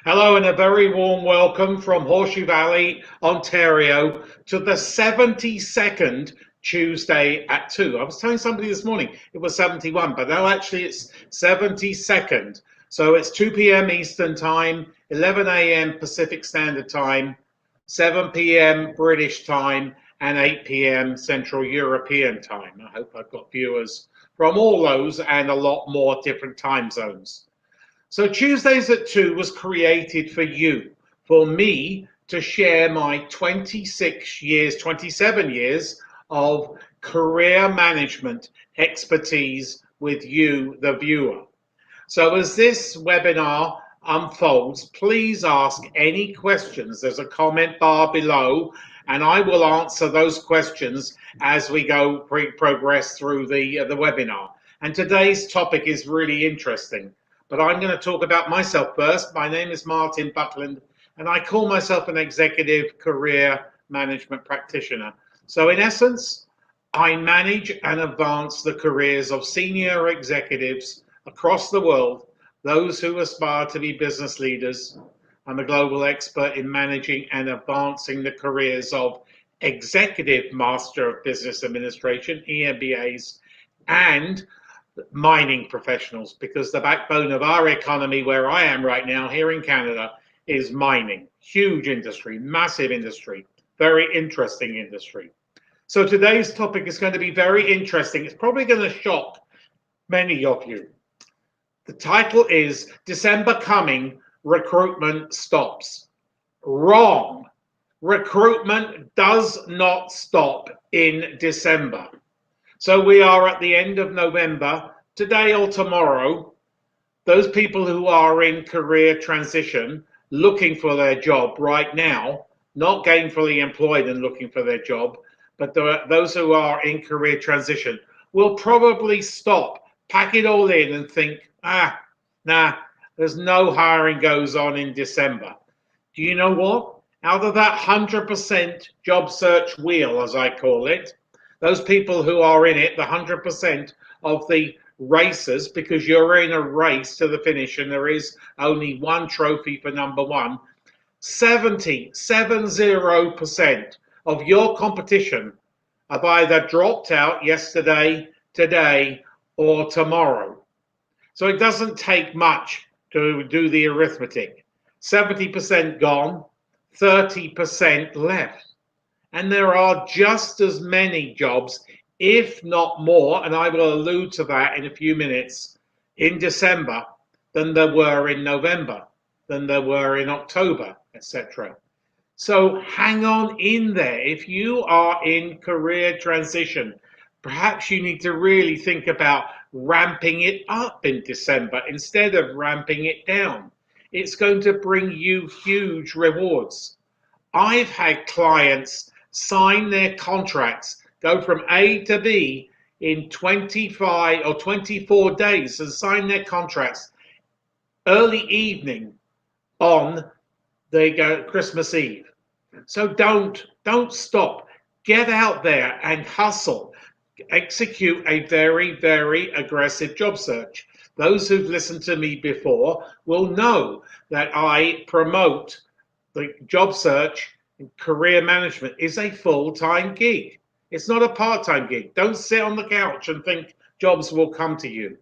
Hello and a very warm welcome from Horseshoe Valley, Ontario to the 72nd Tuesday at 2. I was telling somebody this morning it was 71, but no, actually it's 72nd. So it's 2 p.m. Eastern Time, 11 a.m. Pacific Standard Time, 7 p.m. British Time, and 8 p.m. Central European Time. I hope I've got viewers from all those and a lot more different time zones. So Tuesdays at 2 was created for you, for me to share my 26 years, 27 years of career management expertise with you, the viewer. So as this webinar unfolds, please ask any questions. There's a comment bar below, and I will answer those questions as we go progress through the webinar. And today's topic is really interesting. But I'm going to talk about myself first. My name is Martin Buckland, and I call myself an executive career management practitioner. So in essence, I manage and advance the careers of senior executives across the world, those who aspire to be business leaders. I'm a global expert in managing and advancing the careers of Executive Master of Business Administration, EMBAs, and mining professionals, because the backbone of our economy where I am right now here in Canada is mining. Huge industry, massive industry, very interesting industry. So today's topic is going to be very interesting. It's probably going to shock many of you. The title is December Coming, Recruitment Stops. Wrong. Recruitment does not stop in December. So we are at the end of November, today or tomorrow. Those people who are in career transition, looking for their job right now, not gainfully employed and looking for their job, but those who are in career transition will probably stop, pack it all in and think, there's no hiring goes on in December. Do you know what? Out of that 100% job search wheel, as I call it, those people who are in it, the 100% of the racers, because you're in a race to the finish and there is only one trophy for number one, 70% of your competition have either dropped out yesterday, today, or tomorrow. So it doesn't take much to do the arithmetic. 70% gone, 30% left. And there are just as many jobs, if not more, and I will allude to that in a few minutes, in December than there were in November, than there were in October, etc. So hang on in there. If you are in career transition, perhaps you need to really think about ramping it up in December instead of ramping it down. It's going to bring you huge rewards. I've had clients sign their contracts, go from A to B in 25 or 24 days and sign their contracts early evening on the Christmas Eve. So don't stop. Get out there and hustle. Execute a very, very aggressive job search. Those who've listened to me before will know that I promote the job search. Career management is a full-time gig. It's not a part-time gig. Don't sit on the couch and think jobs will come to you.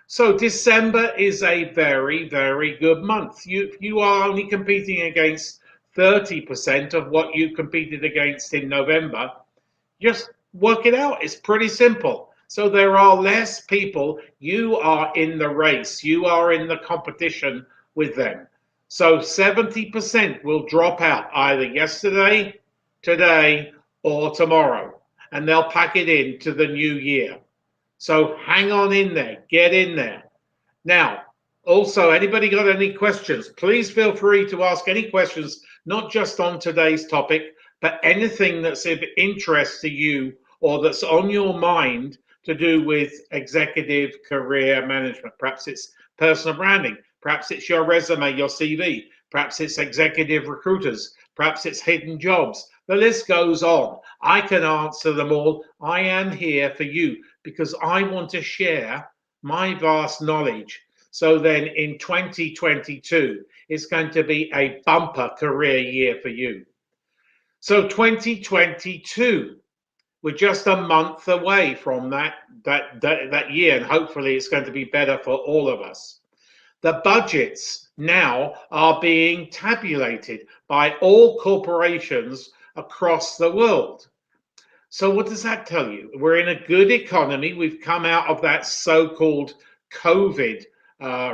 So December is a very, very good month. You are only competing against 30% of what you competed against in November. Just work it out. It's pretty simple. So there are less people. You are in the race. You are in the competition with them. So 70% will drop out either yesterday, today, or tomorrow, and they'll pack it into the new year. So hang on in there, get in there. Now, also, anybody got any questions? Please feel free to ask any questions, not just on today's topic, but anything that's of interest to you or that's on your mind to do with executive career management. Perhaps it's personal branding. Perhaps it's your resume, your CV. Perhaps it's executive recruiters. Perhaps it's hidden jobs. The list goes on. I can answer them all. I am here for you because I want to share my vast knowledge So then in 2022, it's going to be a bumper career year for you. So 2022, we're just a month away from that year, and hopefully it's going to be better for all of us. The budgets now are being tabulated by all corporations across the world. So what does that tell you? We're in a good economy. We've come out of that so-called COVID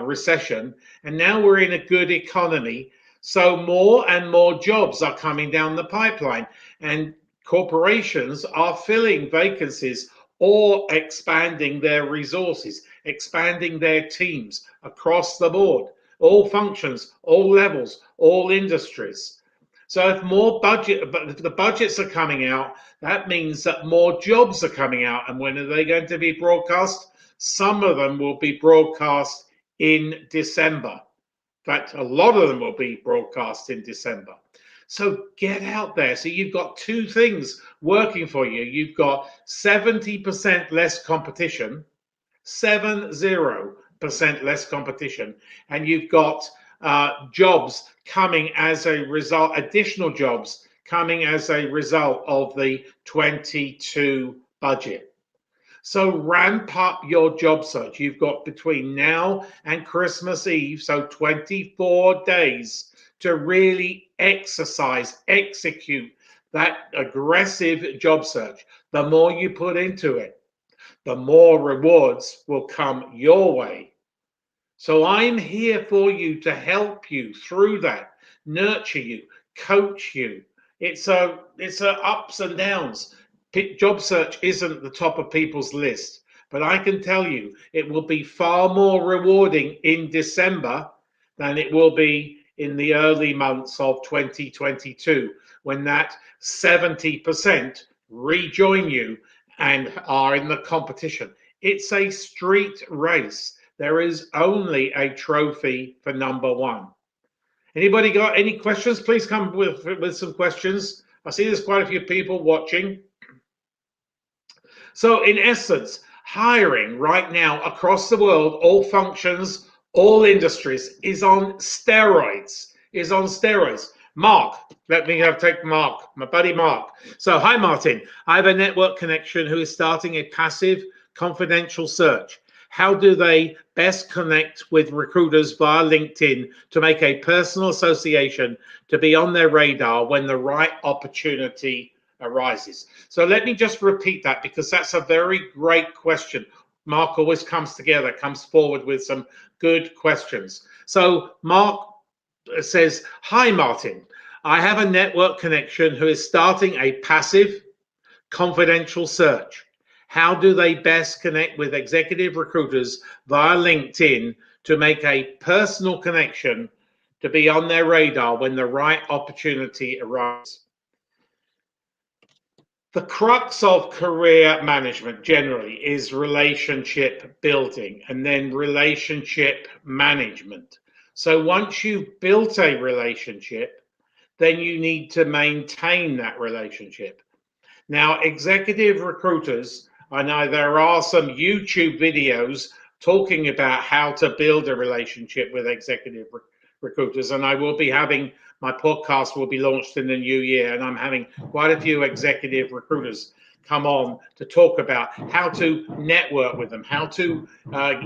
recession, and now we're in a good economy. So more and more jobs are coming down the pipeline, and corporations are filling vacancies or expanding their resources, expanding their teams across the board, all functions, all levels, all industries. So if the budgets are coming out, that means that more jobs are coming out. And when are they going to be broadcast? Some of them will be broadcast in December. In fact, a lot of them will be broadcast in December. So get out there. So you've got two things working for you. You've got 70% less competition, 70% less competition, and you've got jobs coming as a result, additional jobs coming as a result of the 22 budget. So ramp up your job search. You've got between now and Christmas Eve, so 24 days to really execute that aggressive job search. The more you put into it, the more rewards will come your way. So I'm here for you to help you through that, nurture you, coach you. It's a ups and downs. Job search isn't the top of people's list, but I can tell you it will be far more rewarding in December than it will be in the early months of 2022, when that 70% rejoin you and are in the competition. It's a street race. There is only a trophy for number one. Anybody got any questions? Please come with some questions. I see there's quite a few people watching. So in essence, hiring right now across the world, all functions, all industries, is on steroids. Mark, let me take Mark, my buddy Mark. So hi, Martin. I have a network connection who is starting a passive confidential search. How do they best connect with recruiters via LinkedIn to make a personal association to be on their radar when the right opportunity arises? So let me just repeat that, because that's a very great question. Mark always comes forward with some good questions. So Mark says, hi, Martin. I have a network connection who is starting a passive confidential search. How do they best connect with executive recruiters via LinkedIn to make a personal connection to be on their radar when the right opportunity arises? The crux of career management generally is relationship building and then relationship management. So once you've built a relationship, then you need to maintain that relationship. Now, executive recruiters, I know there are some YouTube videos talking about how to build a relationship with executive recruiters, and I will be having, my podcast will be launched in the new year, and I'm having quite a few executive recruiters come on to talk about how to network with them, how to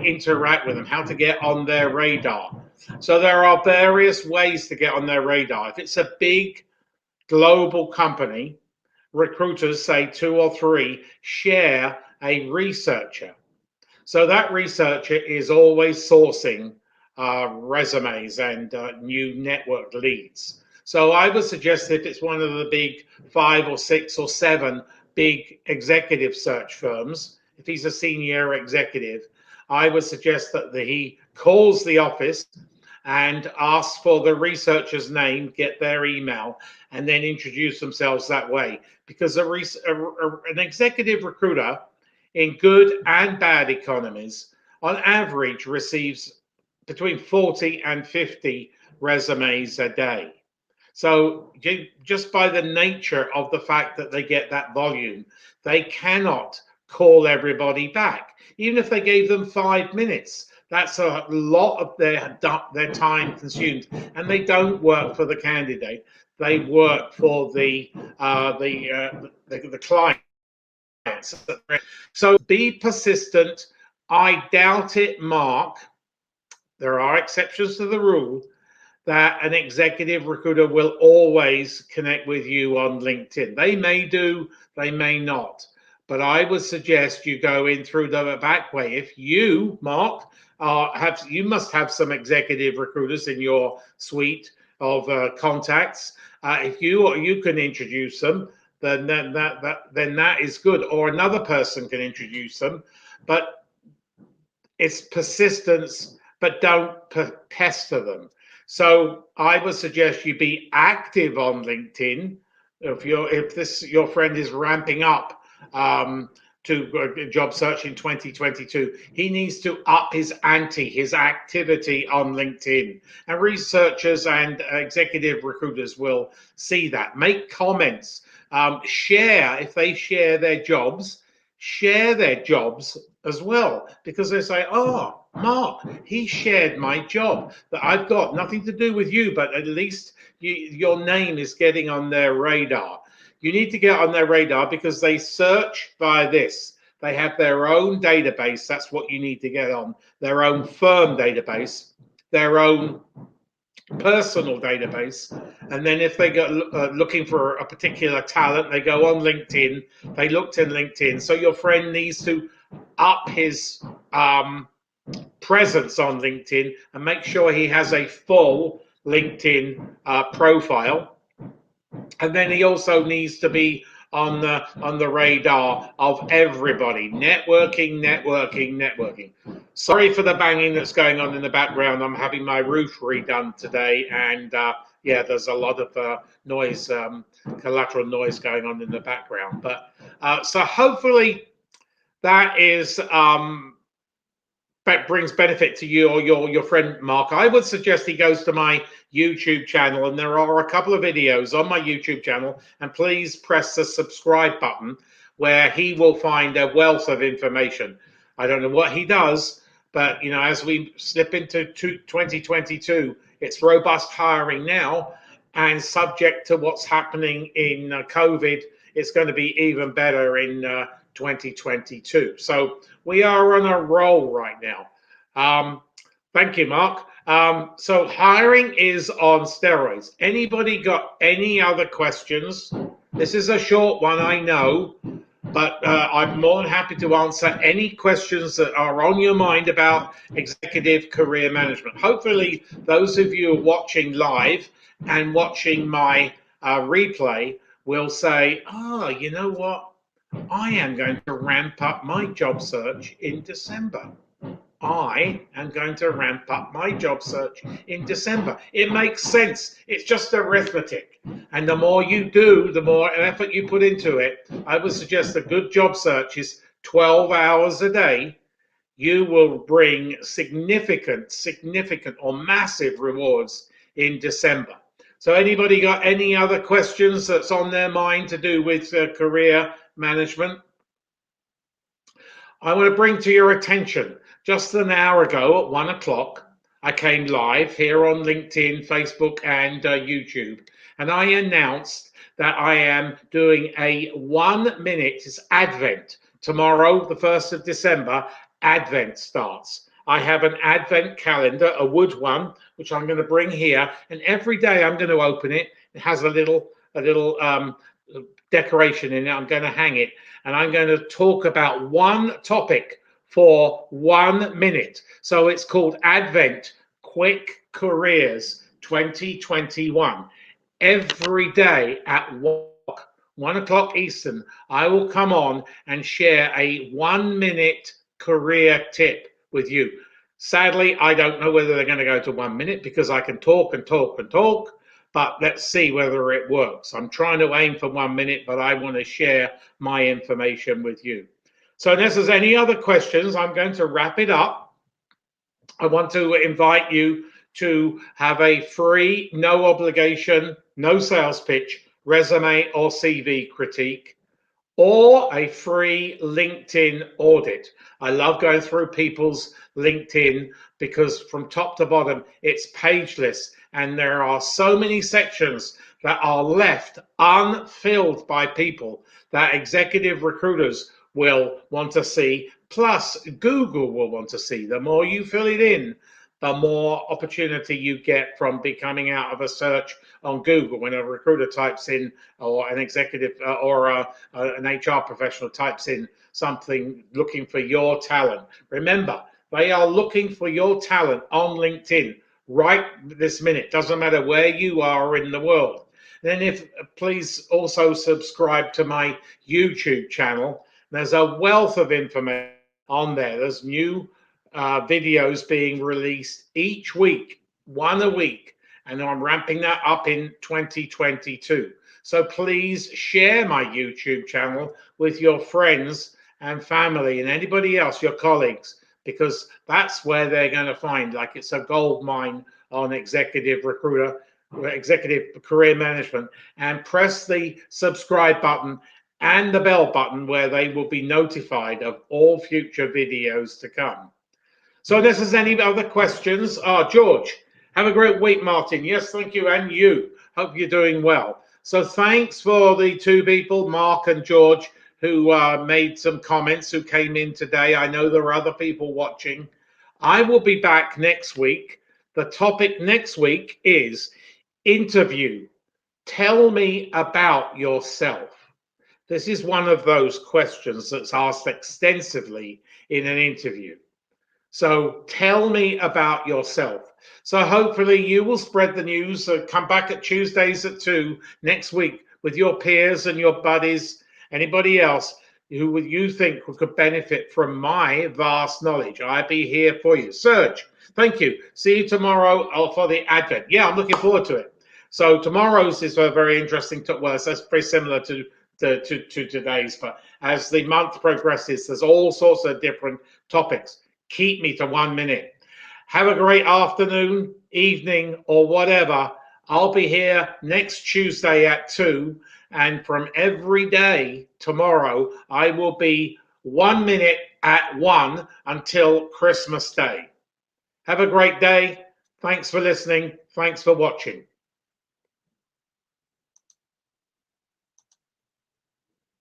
interact with them, how to get on their radar. So there are various ways to get on their radar. If it's a big global company, recruiters, say 2 or 3, share a researcher. So that researcher is always sourcing resumes and new network leads. So I would suggest if it's one of the big 5 or 6 or 7 big executive search firms, if he's a senior executive, I would suggest that he calls the office and asks for the researcher's name, get their email, and then introduce themselves that way. Because an executive recruiter in good and bad economies, on average, receives between 40 and 50 resumes a day. So just by the nature of the fact that they get that volume, they cannot call everybody back. Even if they gave them 5 minutes, That's a lot of their time consumed, and they don't work for the candidate. They work for the client. So be persistent. I doubt it, Mark. There are exceptions to the rule that an executive recruiter will always connect with you on LinkedIn. They may do, they may not. But I would suggest you go in through the back way. If you, Mark, you must have some executive recruiters in your suite of contacts. If you can introduce them, then that is good. Or another person can introduce them. But it's persistence, but don't pester them. So I would suggest you be active on LinkedIn. If your friend is ramping up to job search in 2022, he needs to up his ante, his activity on LinkedIn. And researchers and executive recruiters will see that. Make comments, share if they share their jobs as well, because they say, oh, Mark, he shared my job that I've got nothing to do with you, but at least your name is getting on their radar. You need to get on their radar because they search via this. They have their own database. That's what you need to get on, their own firm database, their own personal database. And then if they go looking for a particular talent, they go on LinkedIn. They looked in LinkedIn. So your friend needs to up his presence on LinkedIn and make sure he has a full LinkedIn profile. And then he also needs to be on the radar of everybody. Networking. Sorry for the banging that's going on in the background. I'm having my roof redone today, and yeah, there's a lot of noise, collateral noise going on in the background. But so hopefully that is that brings benefit to you or your friend Mark. I would suggest he goes to my YouTube channel, and there are a couple of videos on my YouTube channel, and please press the subscribe button where he will find a wealth of information. I don't know what he does, but you know, as we slip into 2022, it's robust hiring now, and subject to what's happening in COVID, it's going to be even better in 2022. So we are on a roll right now. Thank you, Mark. So hiring is on steroids. Anybody got any other questions? This is a short one, I know, but I'm more than happy to answer any questions that are on your mind about executive career management. Hopefully, those of you watching live and watching my replay will say, oh, you know what? I am going to ramp up my job search in December. I am going to ramp up my job search in December. It makes sense. It's just arithmetic. And the more you do, the more effort you put into it. I would suggest a good job search is 12 hours a day. You will bring significant or massive rewards in December. So anybody got any other questions that's on their mind to do with career management? I want to bring to your attention, just an hour ago at 1 o'clock, I came live here on LinkedIn, Facebook, and YouTube, and I announced that I am doing a 1 minute, it's Advent. Tomorrow, the 1st of December, Advent starts. I have an Advent calendar, a wood one, which I'm going to bring here, and every day I'm going to open it. It has a little decoration in it. I'm going to hang it, and I'm going to talk about one topic for 1 minute. So it's called Advent Quick Careers 2021. Every day at 1 o'clock Eastern, I will come on and share a 1 minute career tip with you. Sadly, I don't know whether they're going to go to 1 minute because I can talk and talk and talk, but let's see whether it works. I'm trying to aim for 1 minute, but I want to share my information with you. So unless there's any other questions, I'm going to wrap it up. I want to invite you to have a free, no obligation, no sales pitch, resume or CV critique. or a free LinkedIn audit. I love going through people's LinkedIn because from top to bottom, it's pageless and there are so many sections that are left unfilled by people that executive recruiters will want to see, plus Google will want to see. The more you fill it in, the more opportunity you get from becoming out of a search on Google when a recruiter types in, or an executive an HR professional types in something looking for your talent. Remember, they are looking for your talent on LinkedIn right this minute. Doesn't matter where you are in the world. Then please also subscribe to my YouTube channel. There's a wealth of information on there. There's new videos being released each week, one a week, and I'm ramping that up in 2022. So please share my YouTube channel with your friends and family and anybody else, your colleagues, because that's where they're going to find, like, it's a gold mine on executive career management. And press the subscribe button and the bell button where they will be notified of all future videos to come. So unless there's any other questions, George, have a great week, Martin. Yes, thank you, and you. Hope you're doing well. So thanks for the two people, Mark and George, who made some comments, who came in today. I know there are other people watching. I will be back next week. The topic next week is interview. Tell me about yourself. This is one of those questions that's asked extensively in an interview. So tell me about yourself. So hopefully you will spread the news. So come back at Tuesdays at 2 next week with your peers and your buddies, anybody else who you think could benefit from my vast knowledge. I'll be here for you. Serge, thank you. See you tomorrow for the Advent. Yeah, I'm looking forward to it. So tomorrow's is a very interesting, well, that's very similar to today's, but as the month progresses, there's all sorts of different topics. Keep me to 1 minute. Have a great afternoon, evening, or whatever. I'll be here next Tuesday at 2. And from every day tomorrow, I will be 1 minute at 1 until Christmas Day. Have a great day. Thanks for listening. Thanks for watching.